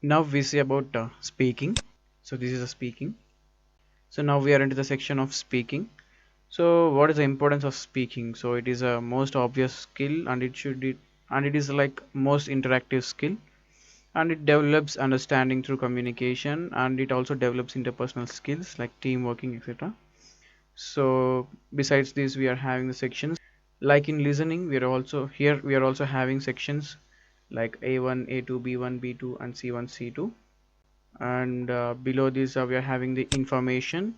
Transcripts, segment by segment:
Now we see about speaking. So this is a speaking. So now we are into the section of speaking. So what is the importance of speaking? So it is a most obvious skill, and it is like most interactive skill, and it develops understanding through communication, and it also develops interpersonal skills like team working, etc. So besides this, we are having the sections like in listening. We are also having sections like A1, A2, B1, B2, and C1, C2. And below this we are having the information.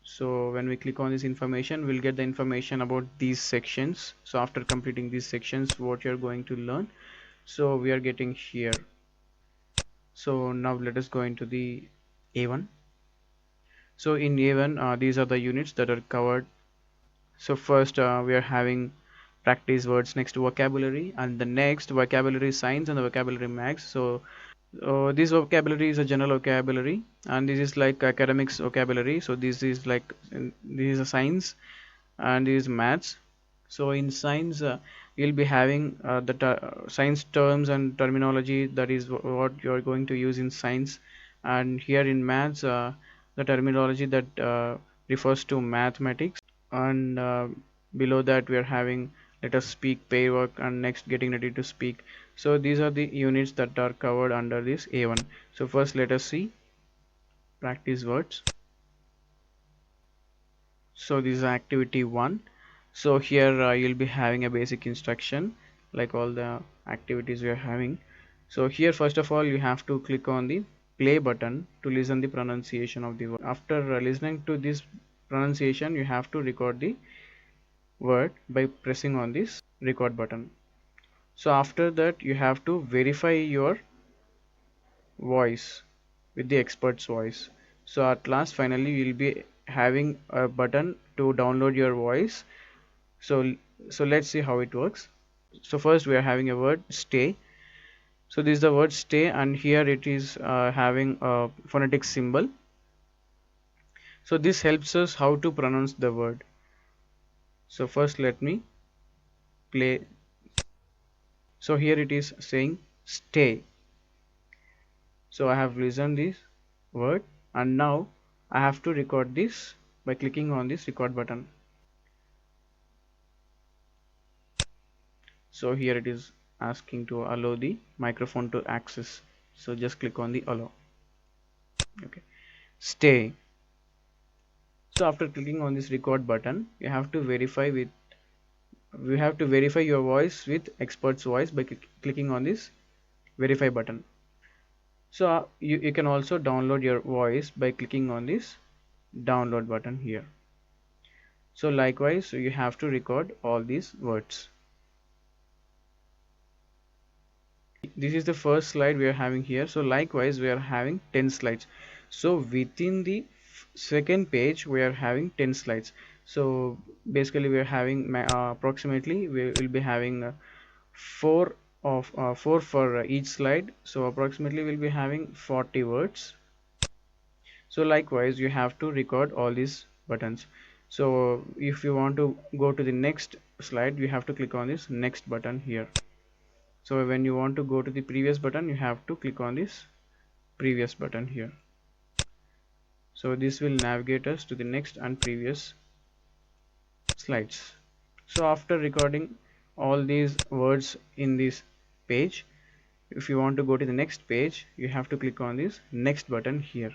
So when we click on this information, we'll get the information about these sections. So after completing these sections, what you're going to learn, so we are getting here. So now let us go into the A1. So in A1, these are the units that are covered. So first we are having practice words, next vocabulary, and the next vocabulary science and the vocabulary max. So this vocabulary is a general vocabulary, and this is like academics vocabulary. So this is like this is a science, and this is maths. So in science, you'll be having the science terms and terminology. That is what you're going to use in science. And here in maths, the terminology that refers to mathematics. And below that we are having let us speak, pair work, and next getting ready to speak. So these are the units that are covered under this A1. So first let us see practice words. So this is activity 1. So here you'll be having a basic instruction like all the activities we are having. So here first of all you have to click on the play button to listen the pronunciation of the word. After listening to this pronunciation, you have to record the word by pressing on this record button. So after that you have to verify your voice with the expert's voice. So at last finally you will be having a button to download your voice. So let's see how it works. So first we are having a word stay. So this is the word stay, and here it is having a phonetic symbol. So this helps us how to pronounce the word. So first let me play. So here it is saying stay. So I have listened this word, and now I have to record this by clicking on this record button. So here it is asking to allow the microphone to access. So just click on the allow. Okay. Stay. So after clicking on this record button, you have to verify your voice with expert's voice by clicking on this verify button. So you can also download your voice by clicking on this download button here. So likewise, you have to record all these words. This is the first slide we are having here. So likewise we are having 10 slides. So within the second page we are having 10 slides. So basically we are having approximately we will be having 4 for each slide. So approximately we'll be having 40 words. So likewise you have to record all these buttons. So if you want to go to the next slide, you have to click on this next button here. So when you want to go to the previous button, you have to click on this previous button here. So this will navigate us to the next and previous slides. So after recording all these words in this page, if you want to go to the next page, you have to click on this next button here.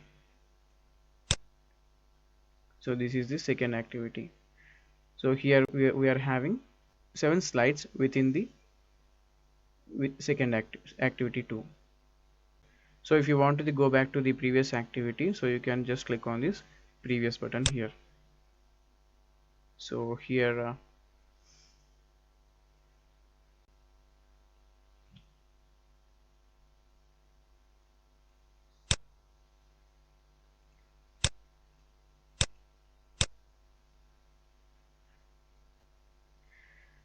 So this is the second activity. So here we are having 7 slides within the second activity 2. So if you want to go back to the previous activity, so you can just click on this previous button here. So here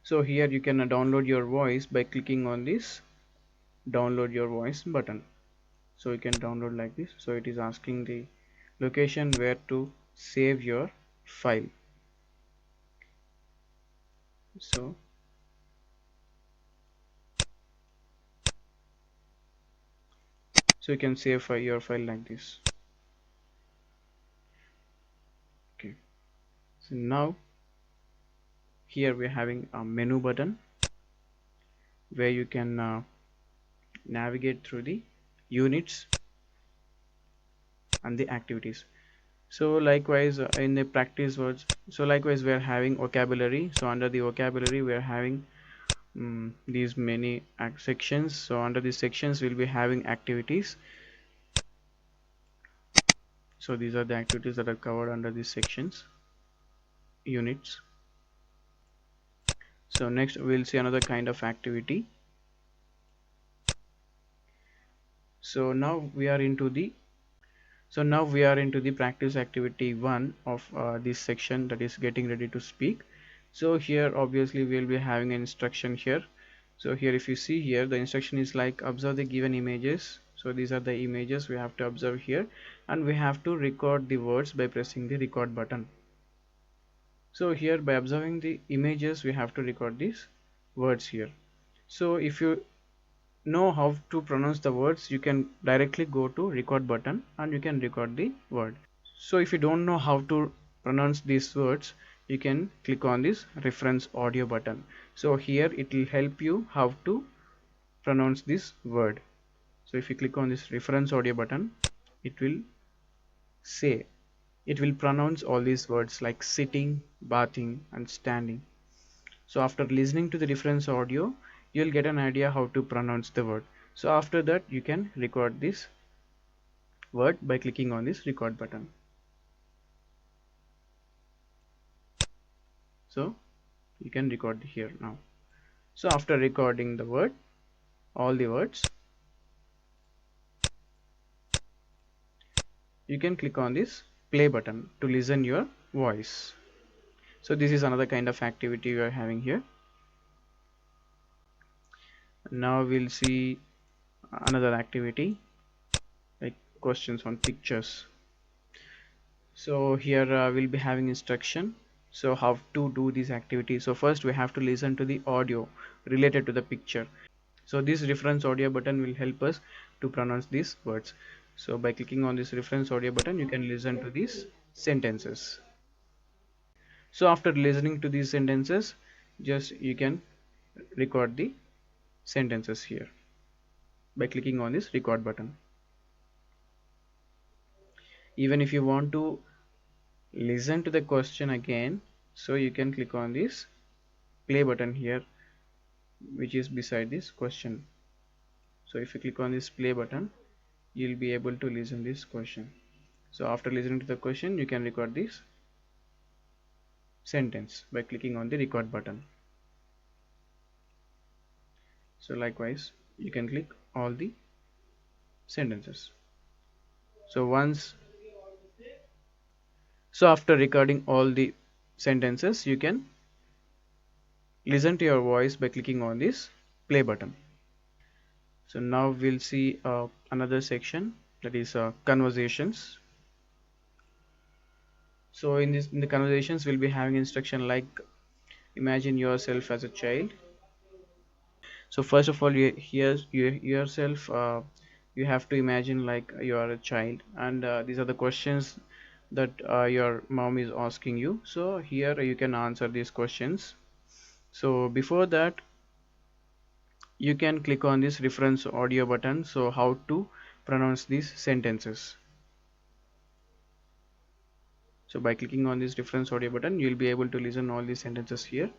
so here you can download your voice by clicking on this download your voice button. So you can download like this. So it is asking the location where to save your file. So So you can save your file like this. Okay, so now here we're having a menu button where you can navigate through the units and the activities. So likewise in the practice words, so likewise we are having vocabulary. So under the vocabulary we are having these many sections. So under these sections we'll be having activities. So these are the activities that are covered under these sections, units. So next we'll see another kind of activity. So now we are into the practice activity 1 of this section, that is getting ready to speak. So here obviously we'll be having an instruction here. So here if you see here, the instruction is like observe the given images. So these are the images we have to observe here, and we have to record the words by pressing the record button. So here by observing the images we have to record these words here. So if you know how to pronounce the words, you can directly go to record button and you can record the word. So if you don't know how to pronounce these words, you can click on this reference audio button. So here it will help you how to pronounce this word. So if you click on this reference audio button, it will say, it will pronounce all these words like sitting, bathing and standing. So after listening to the reference audio, you'll get an idea how to pronounce the word. So after that you can record this word by clicking on this record button. So you can record here now. So after recording the word, all the words, you can click on this play button to listen your voice. So this is another kind of activity we are having here. Now we'll see another activity like questions on pictures. So here we'll be having instruction. So how to do this activity. So first we have to listen to the audio related to the picture. So this reference audio button will help us to pronounce these words. So by clicking on this reference audio button, you can listen to these sentences. So after listening to these sentences, just you can record the sentences here by clicking on this record button. Even if you want to listen to the question again, so you can click on this play button here, which is beside this question. So if you click on this play button, you'll be able to listen this question. So after listening to the question, you can record this sentence by clicking on the record button. So likewise you can click all the sentences. So after recording all the sentences, you can listen to your voice by clicking on this play button. So now we'll see another section, that is conversations. So in the conversations we'll be having instruction like imagine yourself as a child. So first of all, you yourself you have to imagine like you are a child, and these are the questions that your mom is asking you. So here you can answer these questions. So before that, you can click on this reference audio button. So how to pronounce these sentences. So by clicking on this reference audio button, you'll be able to listen all these sentences here.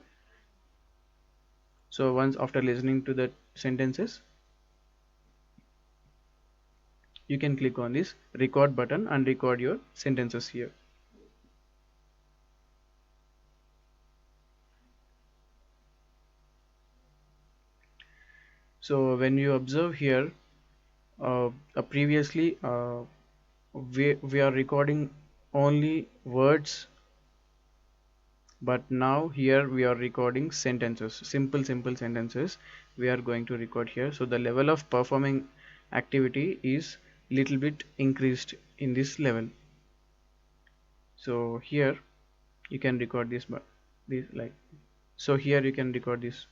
So once after listening to the sentences, you can click on this record button and record your sentences here. So when you observe here, previously we are recording only words, but now here we are recording sentences, simple sentences we are going to record here. So the level of performing activity is little bit increased in this level. So here you can record this, but this like, so here you can record this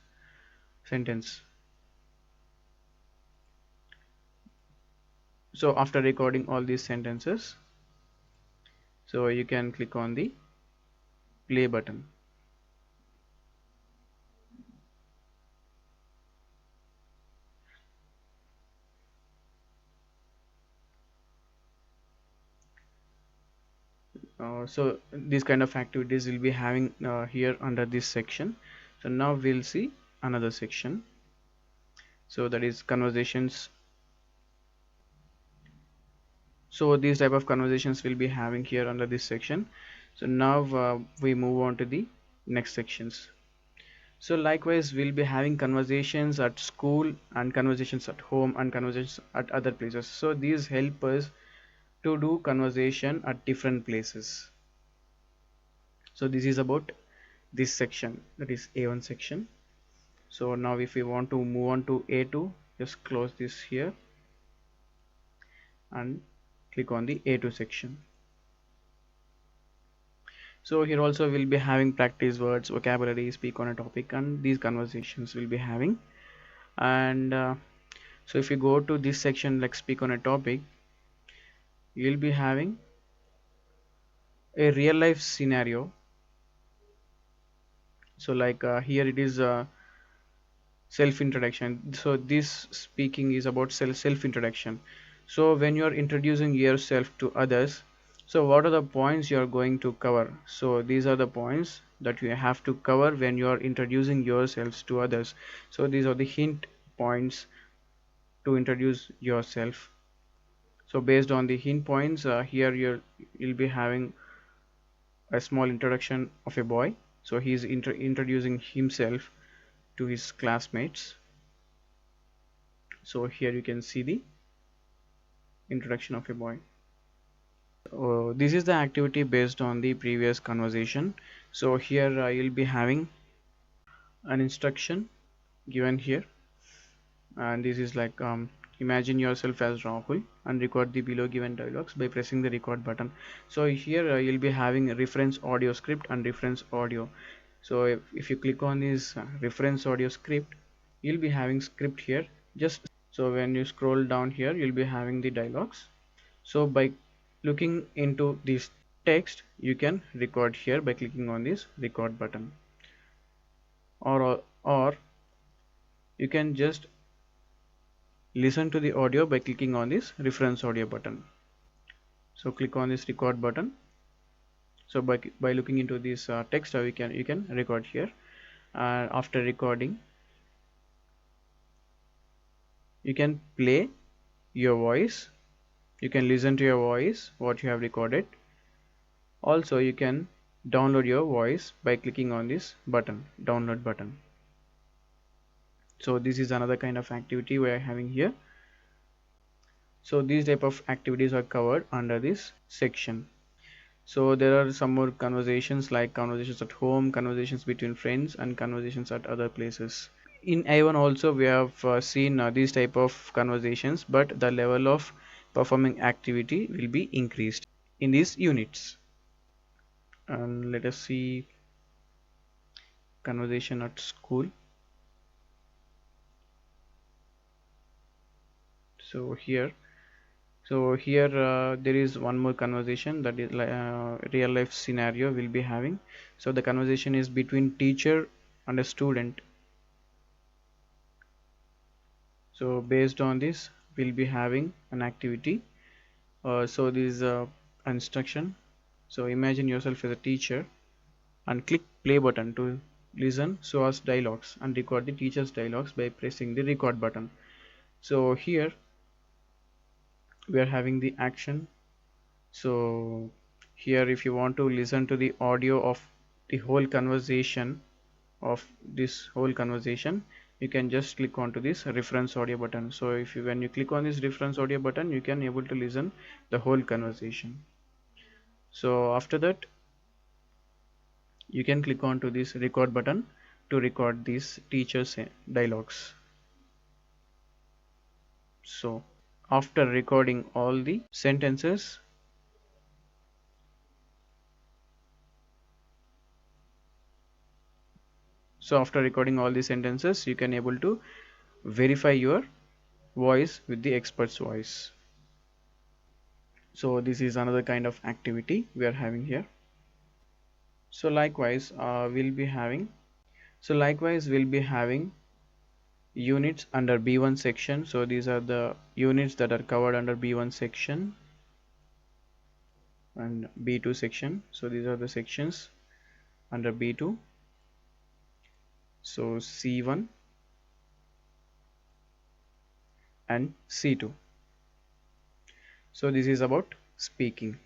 sentence. So after recording all these sentences, so you can click on the play button. So these kind of activities will be having here under this section. So now we'll see another section, so that is conversations. So these type of conversations will be having here under this section. So now we move on to the next sections. So likewise we'll be having conversations at school and conversations at home and conversations at other places. So these help us to do conversation at different places. So this is about this section, that is A1 section. So now if we want to move on to A2, just close this here and click on the A2 section. So here also we'll be having practice words, vocabulary, speak on a topic, and these conversations will be having. And so if you go to this section like speak on a topic, you'll be having a real life scenario. So like here it is self introduction. So this speaking is about self introduction. So when you are introducing yourself to others, so what are the points you are going to cover? So these are the points that you have to cover when you are introducing yourselves to others. So these are the hint points to introduce yourself. So based on the hint points, here you'll be having a small introduction of a boy. So he's introducing himself to his classmates. So here you can see the introduction of a boy. This is the activity based on the previous conversation. So here you'll be having an instruction given here, and this is like imagine yourself as Rahul and record the below given dialogues by pressing the record button. So here you'll be having a reference audio script and reference audio. So if you click on this reference audio script, you'll be having script here. Just so when you scroll down here, you'll be having the dialogues. So by looking into this text, you can record here by clicking on this record button, or you can just listen to the audio by clicking on this reference audio button. So click on this record button. So by looking into this text, you can record here. After recording, you can play your voice. You can listen to your voice, what you have recorded. Also, you can download your voice by clicking on this button, download button. So this is another kind of activity we are having here. So these type of activities are covered under this section. So there are some more conversations like conversations at home, conversations between friends, and conversations at other places. In A1 also we have seen these type of conversations, but the level of performing activity will be increased in these units. And let us see conversation at school. So here there is one more conversation, that is real life scenario we'll be having. So the conversation is between teacher and a student. So based on this we'll be having an activity. So this is instruction. So imagine yourself as a teacher and click play button to listen SOAS dialogues and record the teacher's dialogues by pressing the record button. So here we are having the action. So here if you want to listen to the audio of the whole conversation, of this whole conversation, you can just click onto this reference audio button. So if you when you click on this reference audio button, you can able to listen the whole conversation. So after that you can click on to this record button to record these teachers dialogues. So after recording all the sentences, you can able to verify your voice with the expert's voice. So this is another kind of activity we are having here. So likewise, we'll be having units under B1 section. So these are the units that are covered under B1 section and B2 section. So these are the sections under B2. So C1 and C2. So this is about speaking.